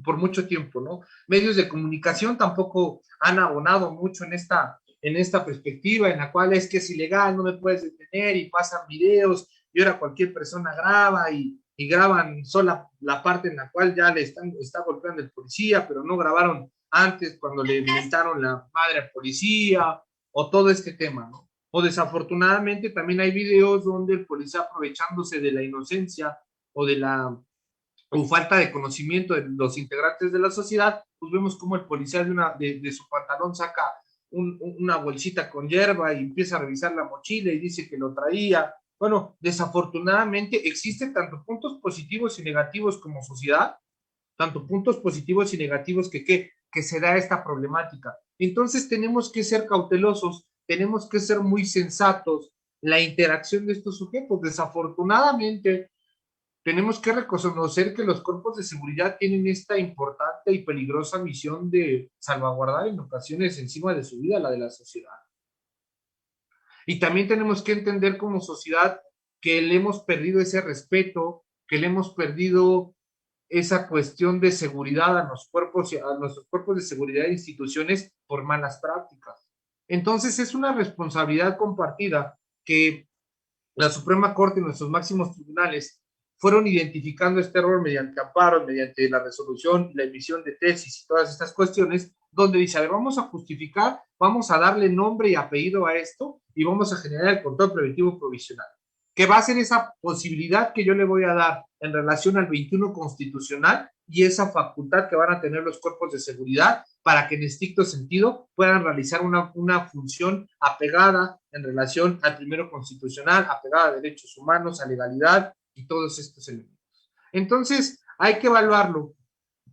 por mucho tiempo, ¿no? Medios de comunicación tampoco han abonado mucho en esta perspectiva, en la cual es que es ilegal, no me puedes detener, y pasan videos, y ahora cualquier persona graba, y graban solo la parte en la cual ya está golpeando el policía, pero no grabaron antes cuando le inventaron la madre al policía, o todo este tema, ¿no? O desafortunadamente también hay videos donde el policía, aprovechándose de la inocencia o de la o falta de conocimiento de los integrantes de la sociedad, pues vemos como el policía de su pantalón saca una bolsita con hierba y empieza a revisar la mochila y dice que lo traía. Bueno, desafortunadamente existen tanto puntos positivos y negativos como sociedad, tanto puntos positivos y negativos que se da esta problemática. Entonces tenemos que ser cautelosos, tenemos que ser muy sensatos. La interacción de estos sujetos, desafortunadamente, tenemos que reconocer que los cuerpos de seguridad tienen esta importante y peligrosa misión de salvaguardar en ocasiones encima de su vida la de la sociedad. Y también tenemos que entender como sociedad que le hemos perdido ese respeto, que le hemos perdido esa cuestión de seguridad a nuestros cuerpos de seguridad e instituciones por malas prácticas. Entonces es una responsabilidad compartida que la Suprema Corte y nuestros máximos tribunales fueron identificando este error mediante amparos, mediante la resolución, la emisión de tesis y todas estas cuestiones, donde dice, a ver, vamos a justificar, vamos a darle nombre y apellido a esto y vamos a generar el control preventivo provisional, que va a ser esa posibilidad que yo le voy a dar en relación al 21 constitucional y esa facultad que van a tener los cuerpos de seguridad para que en estricto sentido puedan realizar una función apegada en relación al primero constitucional, apegada a derechos humanos, a legalidad y todos estos elementos. Entonces, hay que evaluarlo.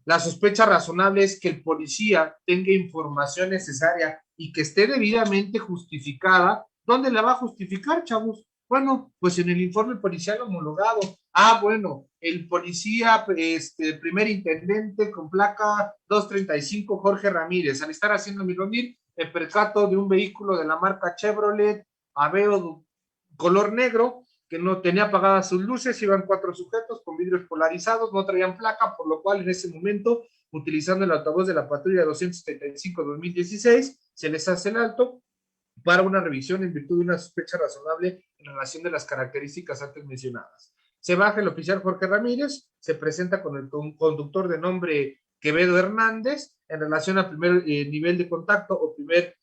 La sospecha razonable es que el policía tenga información necesaria y que esté debidamente justificada. ¿Dónde la va a justificar, chavos? Bueno, pues en el informe policial homologado. Ah, bueno, el policía, primer intendente con placa 235, Jorge Ramírez, al estar haciendo mironir, el percato de un vehículo de la marca Chevrolet Aveo color negro, que no tenía apagadas sus luces, iban 4 sujetos con vidrios polarizados, no traían placa, por lo cual en ese momento, utilizando el altavoz de la patrulla 275-2016, se les hace el alto para una revisión en virtud de una sospecha razonable en relación de las características antes mencionadas. Se baja el oficial Jorge Ramírez, se presenta con el conductor de nombre Quevedo Hernández en relación al primer nivel de contacto o primer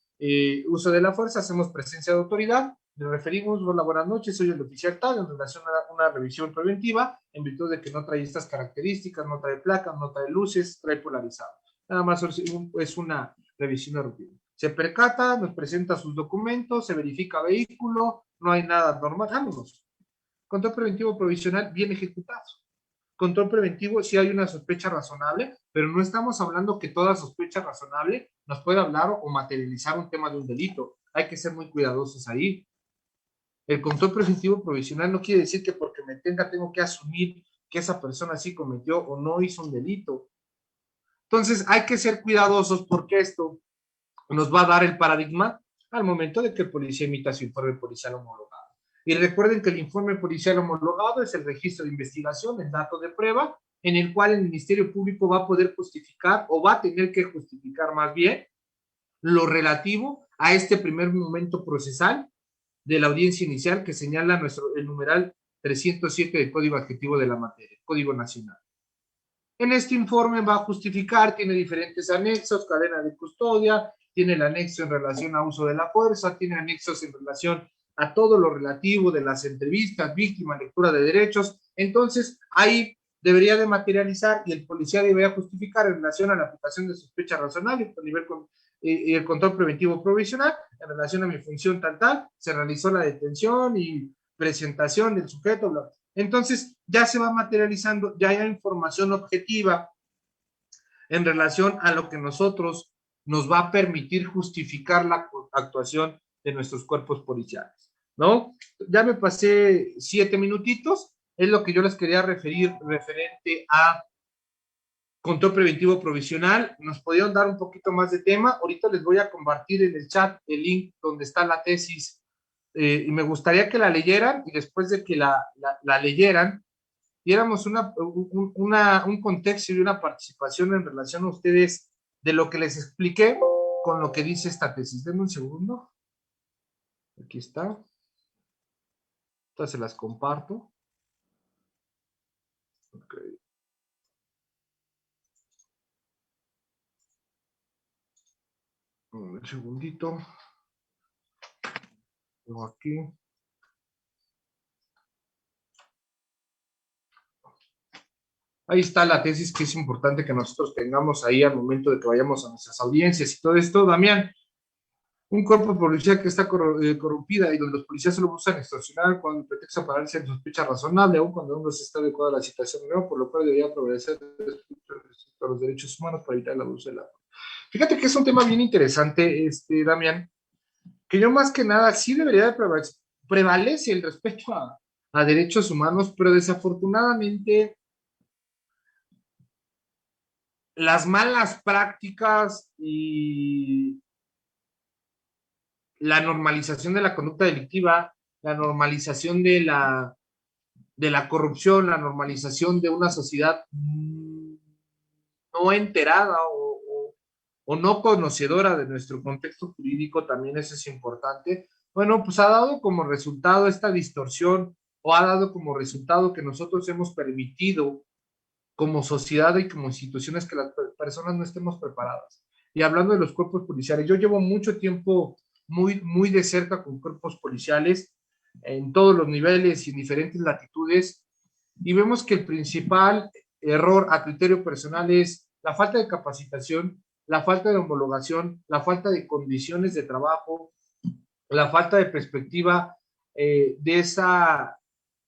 uso de la fuerza, hacemos presencia de autoridad, le referimos, hola, buenas noches, soy el oficial tal, en relación a una revisión preventiva, en virtud de que no trae estas características, no trae placas, no trae luces, trae polarizado. Nada más es una revisión de rutina. Se percata, nos presenta sus documentos, se verifica vehículo, no hay nada normal, vámonos. Control preventivo provisional bien ejecutado. Control preventivo si hay una sospecha razonable, pero no estamos hablando que toda sospecha razonable nos pueda hablar o materializar un tema de un delito. Hay que ser muy cuidadosos ahí. El control preventivo provisional no quiere decir que porque me tengo que asumir que esa persona sí cometió o no hizo un delito. Entonces hay que ser cuidadosos porque esto nos va a dar el paradigma al momento de que el policía emita su informe policial homologado. Y recuerden que el informe policial homologado es el registro de investigación, el dato de prueba, en el cual el Ministerio Público va a poder justificar o va a tener que justificar más bien lo relativo a este primer momento procesal de la audiencia inicial que señala el numeral 307 del Código Adjetivo de la Materia, Código Nacional. En este informe va a justificar, tiene diferentes anexos, cadena de custodia, tiene el anexo en relación a uso de la fuerza, tiene anexos en relación a todo lo relativo de las entrevistas, víctima, lectura de derechos. Entonces, ahí debería de materializar y el policía debería justificar en relación a la aplicación de sospecha razonable a nivel y el control preventivo provisional en relación a mi función tal, se realizó la detención y presentación del sujeto, bla. Entonces, ya se va materializando, ya hay información objetiva en relación a lo que nosotros nos va a permitir justificar la actuación de nuestros cuerpos policiales, ¿no? Ya me pasé 7 minutitos, es lo que yo les quería referir referente a control preventivo provisional. Nos podrían dar un poquito más de tema. Ahorita les voy a compartir en el chat el link donde está la tesis, y me gustaría que la leyeran, y después de que la leyeran, diéramos un contexto y una participación en relación a ustedes de lo que les expliqué con lo que dice esta tesis. Denme un segundo. Aquí está. Entonces se las comparto. Okay. Un segundito. Tengo aquí. Ahí está la tesis, que es importante que nosotros tengamos ahí al momento de que vayamos a nuestras audiencias y todo esto. Damián, un cuerpo policial que está corrompida y donde los policías solo buscan extorsionar cuando el pretexto para darse en sospecha razonable, aun cuando no se está adecuada a la situación nueva, por lo cual debería prevalecer a los derechos humanos para evitar el abuso de la. Fíjate que es un tema bien interesante, Damián, que yo más que nada sí debería de prevalece el respeto a derechos humanos, pero desafortunadamente las malas prácticas y la normalización de la conducta delictiva, la normalización de la corrupción, la normalización de una sociedad no enterada o no conocedora de nuestro contexto jurídico, también eso es importante. Bueno, pues ha dado como resultado esta distorsión, o ha dado como resultado que nosotros hemos permitido como sociedad y como instituciones que las personas no estemos preparadas. Y hablando de los cuerpos policiales, yo llevo mucho tiempo muy de cerca con cuerpos policiales en todos los niveles y en diferentes latitudes, y vemos que el principal error a criterio personal es la falta de capacitación, la falta de homologación, la falta de condiciones de trabajo, la falta de perspectiva, de esa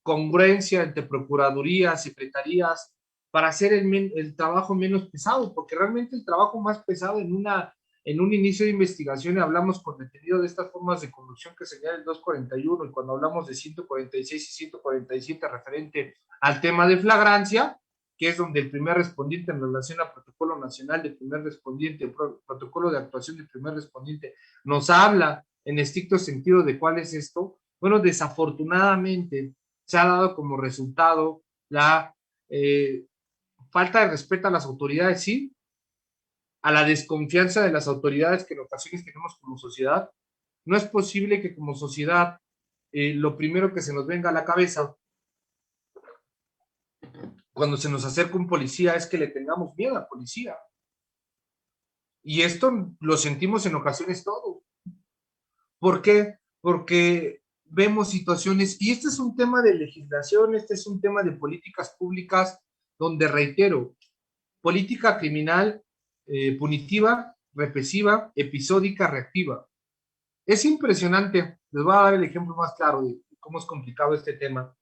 congruencia entre procuradurías, secretarías, para hacer el trabajo menos pesado, porque realmente el trabajo más pesado en un inicio de investigación, y hablamos con detenido de estas formas de conducción que señala el 241, y cuando hablamos de 146 y 147 referente al tema de flagrancia, que es donde el primer respondiente en relación al protocolo nacional de primer respondiente, protocolo de actuación del primer respondiente, nos habla en estricto sentido de cuál es esto. Bueno, desafortunadamente se ha dado como resultado la falta de respeto a las autoridades, sí, a la desconfianza de las autoridades que en ocasiones tenemos como sociedad. No es posible que como sociedad lo primero que se nos venga a la cabeza cuando se nos acerca un policía es que le tengamos miedo al policía. Y esto lo sentimos en ocasiones todos. ¿Por qué? Porque vemos situaciones, y este es un tema de legislación, este es un tema de políticas públicas, donde reitero, política criminal punitiva, represiva, episódica, reactiva. Es impresionante, les voy a dar el ejemplo más claro de cómo es complicado este tema,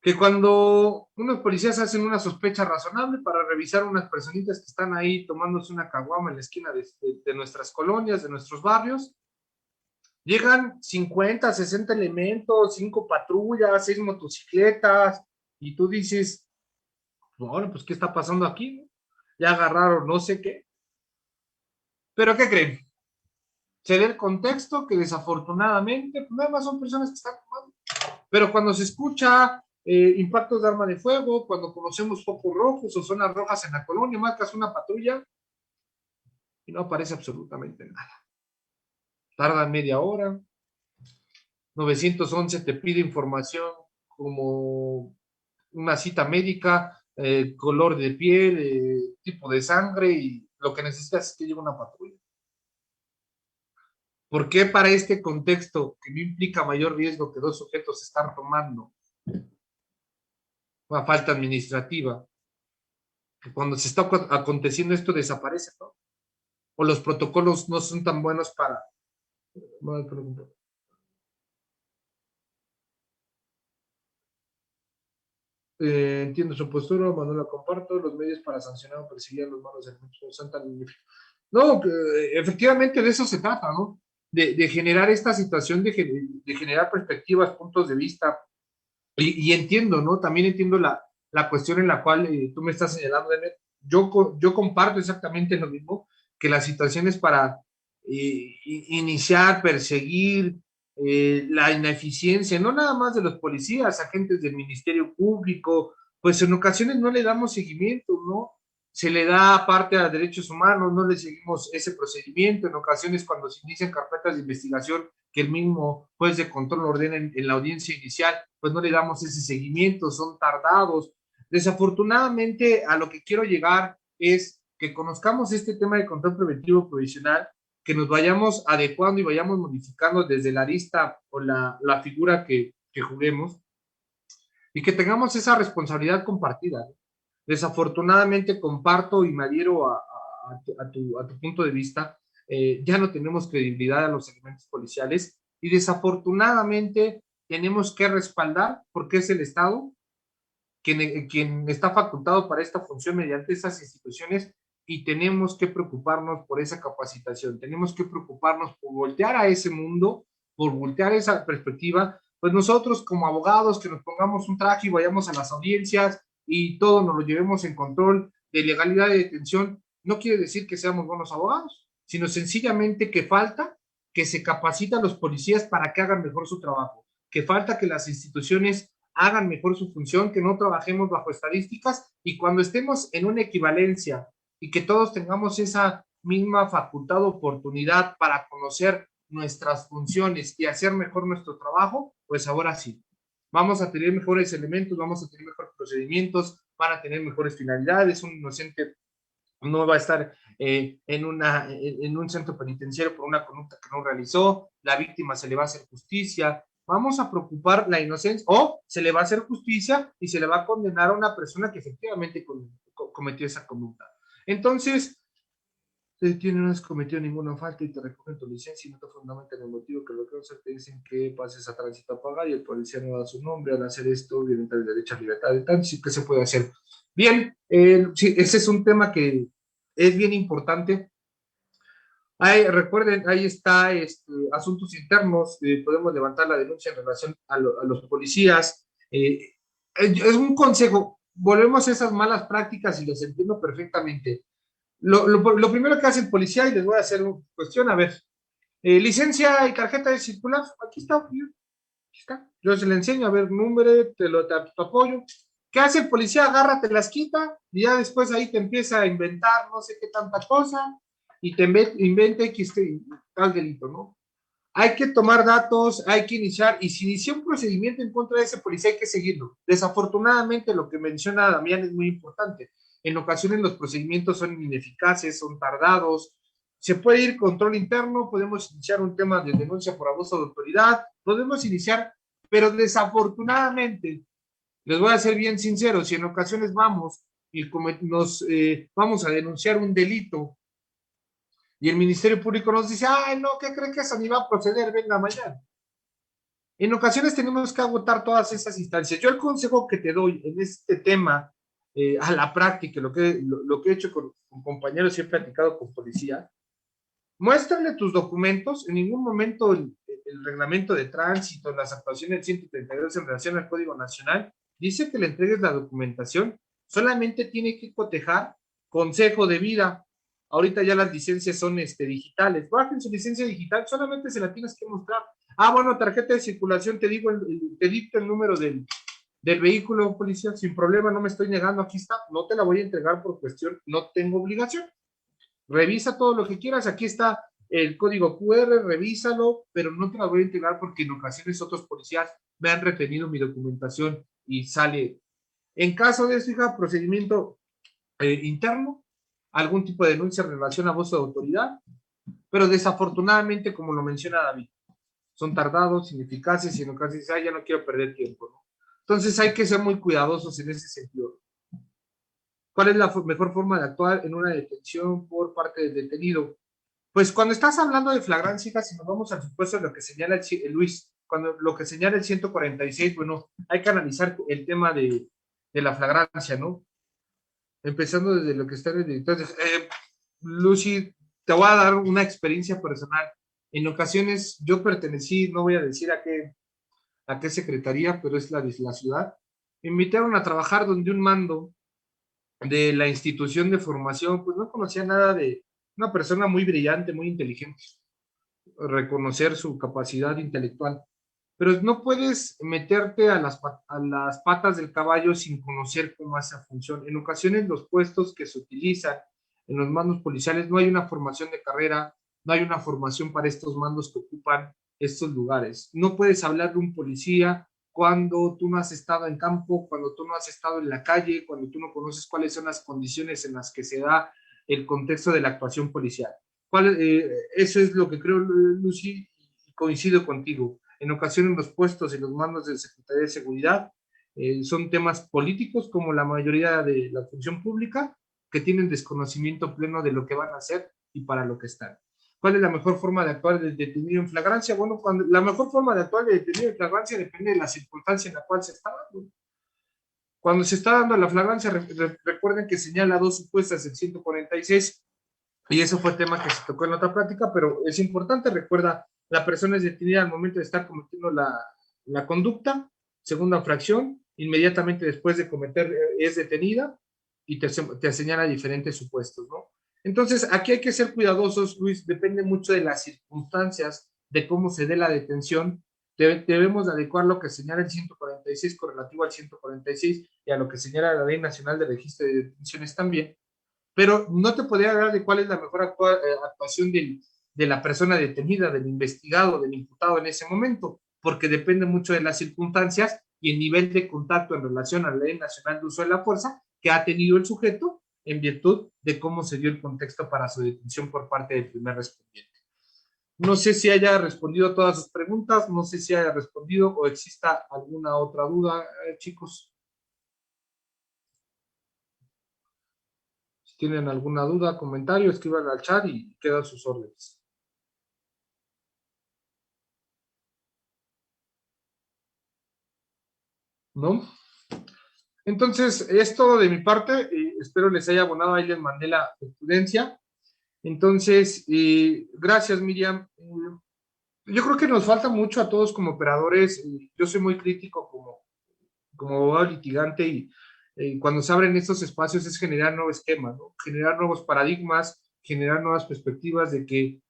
que cuando unos policías hacen una sospecha razonable para revisar unas personitas que están ahí tomándose una caguama en la esquina de nuestras colonias, de nuestros barrios, llegan 50, 60 elementos, 5 patrullas, 6 motocicletas, y tú dices, bueno, pues, ¿qué está pasando aquí? Ya agarraron no sé qué. ¿Pero qué creen? Se da el contexto que desafortunadamente, pues nada más son personas que están tomando. Pero cuando se escucha impactos de arma de fuego, cuando conocemos focos rojos o zonas rojas en la colonia, marcas una patrulla y no aparece absolutamente nada. Tardan media hora, 911 te pide información como una cita médica, color de piel, tipo de sangre, y lo que necesitas es que llegue una patrulla. ¿Por qué para este contexto, que no implica mayor riesgo que dos sujetos están tomando, una falta administrativa, que cuando se está aconteciendo esto desaparece, ¿no? O los protocolos no son tan buenos para. Entiendo su postura, no la comparto. Los medios para sancionar o perseguir a los malos elementos son tan magníficos. No, efectivamente de eso se trata, ¿no? De generar esta situación, de generar perspectivas, puntos de vista. Y entiendo, ¿no? También entiendo la cuestión en la cual tú me estás señalando, Demet. Yo comparto exactamente lo mismo, que las situaciones para iniciar, perseguir la ineficiencia, no nada más de los policías, agentes del Ministerio Público, pues en ocasiones no le damos seguimiento, ¿no? Se le da parte a derechos humanos, no le seguimos ese procedimiento. En ocasiones, cuando se inician carpetas de investigación que el mismo juez de control ordena en la audiencia inicial, pues no le damos ese seguimiento, son tardados. Desafortunadamente, a lo que quiero llegar es que conozcamos este tema de control preventivo provisional, que nos vayamos adecuando y vayamos modificando desde la arista o la figura que juguemos, y que tengamos esa responsabilidad compartida. Desafortunadamente comparto y me adhiero a tu punto de vista. Ya no tenemos credibilidad a los elementos policiales y desafortunadamente tenemos que respaldar, porque es el Estado quien está facultado para esta función mediante esas instituciones, y tenemos que preocuparnos por esa capacitación, tenemos que preocuparnos por voltear a ese mundo, por voltear esa perspectiva. Pues nosotros como abogados que nos pongamos un traje y vayamos a las audiencias y todo nos lo llevemos en control de legalidad de detención, no quiere decir que seamos buenos abogados, sino sencillamente que falta que se capacita a los policías para que hagan mejor su trabajo, que falta que las instituciones hagan mejor su función, que no trabajemos bajo estadísticas, y cuando estemos en una equivalencia y que todos tengamos esa misma facultad o oportunidad para conocer nuestras funciones y hacer mejor nuestro trabajo, pues ahora sí, vamos a tener mejores elementos, vamos a tener mejores procedimientos, van a tener mejores finalidades. Un inocente no va a estar en un centro penitenciario por una conducta que no realizó, la víctima se le va a hacer justicia. Vamos a preocupar la inocencia, o se le va a hacer justicia y se le va a condenar a una persona que efectivamente cometió esa conducta. Entonces, no has cometido ninguna falta y te recogen tu licencia y no te fundamentan el motivo que lo que hacer, te dicen que pases a tránsito a pagar y el policía no da su nombre. Al hacer esto, violenta el derecho a libertad de tránsito. ¿Qué se puede hacer? Bien, sí, ese es un tema que es bien importante. Recuerden, ahí está asuntos internos, podemos levantar la denuncia en relación a los policías. Es un consejo, volvemos a esas malas prácticas y los entiendo perfectamente. Lo primero que hace el policía, y les voy a hacer una cuestión, a ver, licencia y tarjeta de circular, aquí está, aquí está. Yo se le enseño, a ver, número, te apoyo. ¿Qué hace el policía? Agarra, te las quita, y ya después ahí te empieza a inventar no sé qué tanta cosa, y te inventa X tal delito, ¿no? Hay que tomar datos, hay que iniciar, y si inicia un procedimiento en contra de ese policía hay que seguirlo. Desafortunadamente, lo que menciona Damián es muy importante. En ocasiones los procedimientos son ineficaces, son tardados. Se puede ir control interno, podemos iniciar un tema de denuncia por abuso de autoridad, podemos iniciar, pero desafortunadamente, les voy a ser bien sincero, si en ocasiones vamos y vamos a denunciar un delito y el Ministerio Público nos dice, ay, no, ¿qué cree que eso ni va a proceder? Venga mañana. En ocasiones tenemos que agotar todas esas instancias. Yo el consejo que te doy en este tema, a la práctica, lo que he hecho con compañeros y he platicado con policía, muéstrale tus documentos. En ningún momento el reglamento de tránsito, las actuaciones del 132 en relación al Código Nacional, dice que le entregues la documentación. Solamente tiene que cotejar consejo de vida. Ahorita ya las licencias son digitales. Bajen su licencia digital, solamente se la tienes que mostrar. Ah, bueno, tarjeta de circulación, te dicto el número del vehículo, policía, sin problema, no me estoy negando, aquí está. No te la voy a entregar por cuestión, no tengo obligación. Revisa todo lo que quieras, aquí está el código QR, revísalo, pero no te la voy a entregar porque en ocasiones otros policías me han retenido mi documentación y sale. En caso de eso, hija, procedimiento interno, algún tipo de denuncia en relación a abuso de autoridad, pero desafortunadamente, como lo menciona David, son tardados, ineficaces, y en ocasiones, ya no quiero perder tiempo, ¿no? Entonces hay que ser muy cuidadosos en ese sentido. ¿Cuál es la mejor forma de actuar en una detención por parte del detenido? Pues cuando estás hablando de flagrancia, si nos vamos al supuesto de lo que señala Luis, cuando lo que señala el 146, bueno, hay que analizar el tema de la flagrancia, ¿no? Empezando desde lo que está en el... Entonces, Lucy, te voy a dar una experiencia personal. En ocasiones yo pertenecí, no voy a decir a qué secretaría, pero es la de la ciudad. me invitaron a trabajar donde un mando de la institución de formación, pues no conocía nada de una persona muy brillante, muy inteligente, reconocer su capacidad intelectual, pero no puedes meterte a las patas del caballo sin conocer cómo hace la función. En ocasiones los puestos que se utilizan en los mandos policiales no hay una formación de carrera, no hay una formación para estos mandos que ocupan estos lugares. No puedes hablar de un policía cuando tú no has estado en campo, cuando tú no has estado en la calle, cuando tú no conoces cuáles son las condiciones en las que se da el contexto de la actuación policial. Eso es lo que creo, Lucy, y coincido contigo. En ocasiones los puestos y los mandos de Secretaría de Seguridad son temas políticos, como la mayoría de la función pública, que tienen desconocimiento pleno de lo que van a hacer y para lo que están. ¿Cuál es la mejor forma de actuar del detenido en flagrancia? Bueno, la mejor forma de actuar del detenido en flagrancia depende de la circunstancia en la cual se está dando. Cuando se está dando la flagrancia, recuerden que señala dos supuestas el 146, y eso fue tema que se tocó en otra plática, pero es importante, recuerda, la persona es detenida al momento de estar cometiendo la conducta, segunda fracción, inmediatamente después de cometer es detenida y te señala diferentes supuestos, ¿no? Entonces, aquí hay que ser cuidadosos, Luis, depende mucho de las circunstancias, de cómo se dé la detención. Debemos adecuar lo que señala el 146 correlativo al 146 y a lo que señala la Ley Nacional de Registro de Detenciones también, pero no te podría hablar de cuál es la mejor actuación de la persona detenida, del investigado, del imputado en ese momento, porque depende mucho de las circunstancias y el nivel de contacto en relación a la Ley Nacional de Uso de la Fuerza que ha tenido el sujeto en virtud de cómo se dio el contexto para su detención por parte del primer respondiente. No sé si haya respondido a todas sus preguntas, no sé si haya respondido o exista alguna otra duda, chicos. Si tienen alguna duda, comentario, escriban al chat y quedan sus órdenes. ¿No? Entonces, es todo de mi parte. Espero les haya abonado. Ahí les mandé la jurisprudencia. Entonces, gracias, Miriam. Yo creo que nos falta mucho a todos como operadores. Yo soy muy crítico como abogado litigante y cuando se abren estos espacios es generar nuevos esquemas, ¿no? Generar nuevos paradigmas, generar nuevas perspectivas de que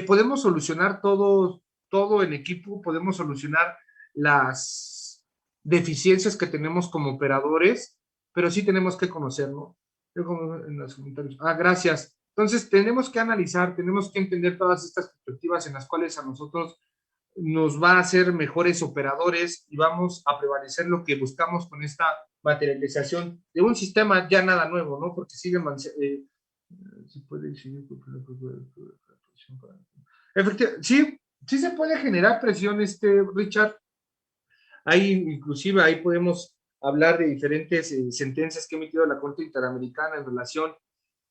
podemos solucionar todo en equipo, podemos solucionar las deficiencias que tenemos como operadores, pero sí tenemos que conocer, ¿no? Yo como en los comentarios. Gracias. Entonces, tenemos que analizar, tenemos que entender todas estas perspectivas en las cuales a nosotros nos va a hacer mejores operadores y vamos a prevalecer lo que buscamos con esta materialización de un sistema ya nada nuevo, ¿no? Porque sigue se puede seguir efectivamente, sí, sí se puede generar presión, Richard. Ahí, inclusive, ahí podemos hablar de diferentes sentencias que ha emitido la Corte Interamericana en relación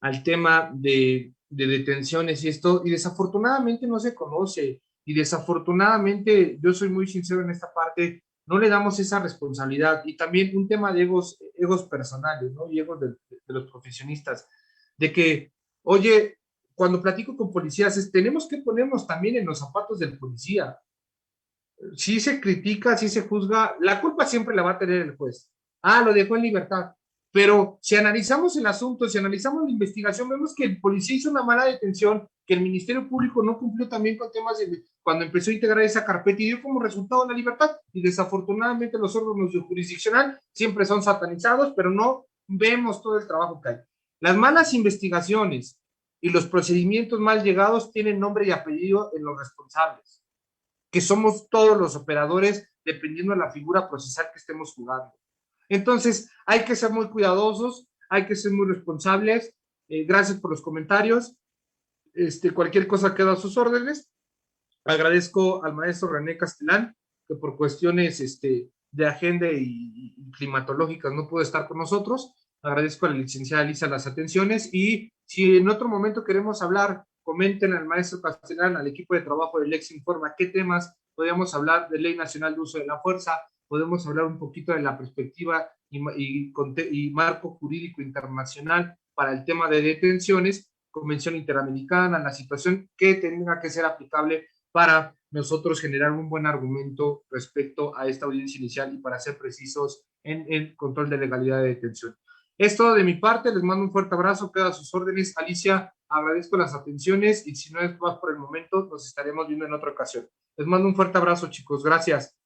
al tema de detenciones y esto, y desafortunadamente no se conoce, y desafortunadamente, yo soy muy sincero en esta parte, no le damos esa responsabilidad, y también un tema de egos personales, ¿no? Y egos de los profesionistas, de que, oye, cuando platico con policías, tenemos que ponernos también en los zapatos del policía. Si se critica, si se juzga, la culpa siempre la va a tener el juez. Lo dejó en libertad. Pero si analizamos el asunto, si analizamos la investigación, vemos que el policía hizo una mala detención, que el Ministerio Público no cumplió también con temas cuando empezó a integrar esa carpeta y dio como resultado la libertad. Y desafortunadamente los órganos de jurisdiccional siempre son satanizados, pero no vemos todo el trabajo que hay. Las malas investigaciones y los procedimientos mal llegados tienen nombre y apellido en los responsables, que somos todos los operadores dependiendo de la figura procesal que estemos jugando. Entonces, hay que ser muy cuidadosos, hay que ser muy responsables. Gracias por los comentarios. Cualquier cosa queda a sus órdenes. Agradezco al maestro René Castellán, que por cuestiones de agenda y climatológicas no pudo estar con nosotros. Agradezco a la licenciada Lisa las atenciones y si en otro momento queremos hablar, comenten al maestro Castellán, al equipo de trabajo del Lex Informa, qué temas podríamos hablar de Ley Nacional de Uso de la Fuerza, podemos hablar un poquito de la perspectiva y marco jurídico internacional para el tema de detenciones, Convención Interamericana, la situación que tenga que ser aplicable para nosotros generar un buen argumento respecto a esta audiencia inicial y para ser precisos en el control de legalidad de detención. Es todo de mi parte, les mando un fuerte abrazo, quedo a sus órdenes. Alicia, agradezco las atenciones y si no es más por el momento, nos estaremos viendo en otra ocasión. Les mando un fuerte abrazo, chicos, gracias.